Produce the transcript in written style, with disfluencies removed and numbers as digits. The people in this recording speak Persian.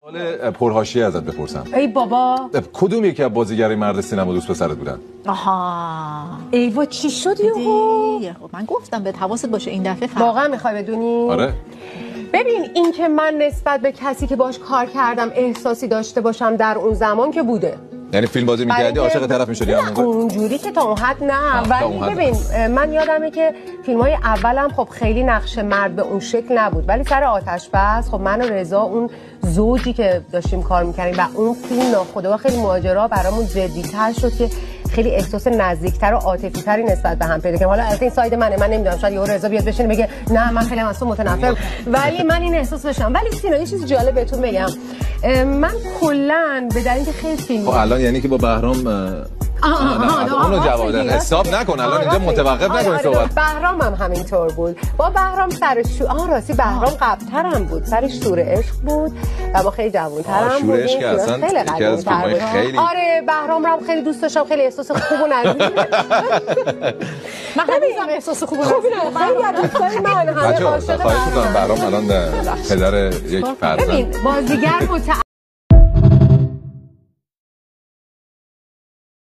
سوال پرحاشیه ازت بپرسم. ای بابا، کدوم یکی از بازیگرای مرد سینما دوست پسرت بودن؟ آها، ایوا چی شد یهو؟ من گفتم بهت حواست باشه این دفعه واقعا میخوای بدونی؟ آره. ببین این که من نسبت به کسی که باش کار کردم احساسی داشته باشم در اون زمان که بوده. یعنی فیلم بازی می‌کردی عاشق طرف می‌شدی همون موقع؟ اونجوری که تا اون حد نه، ولی ببین من یادمه که فیلم‌های اولم خب خیلی نقش مرد به اون شکل نبود، ولی سر آتش بس خب من و رضا اون زوجی که داشتیم کار می‌کردیم و اون فیلم ناخودآگاه خیلی ماجرا برامون جدی‌تر شد که خیلی احساس نزدیکتر و عاطفی‌تری نسبت به هم پیدا کردیم. حالا از این ساید من نمیدونم، شاید یهو رضا بیاد بشینه بگه نه من خیلی از تو متنفرم، ولی من این احساس داشتم. ولی سینا یه چیز جالب بهتون بگم، من کلاً به دلیل اینکه خیلی فیلم الان یعنی که با بهرام اونو جواب دادن، حساب نکن الان اینجا متوقف نکن صحبت. بهرام هم همینطور بود. با بهرام سرش راستی بهرام قبل‌تر هم بود، سرش شور عشق بود و ما خیلی جوان‌تر هم بودیم. شور عشق اصلا یکی از فیلم‌های خیلی آره بهرام رو خیلی دوست داشتم، خیلی احساس خوب و نزدیک. من هنوزم احساس خوب و نزدیک خیلی دوستای من همه عاشق بهرام الان پدر یک فرزند. ببین بازیگر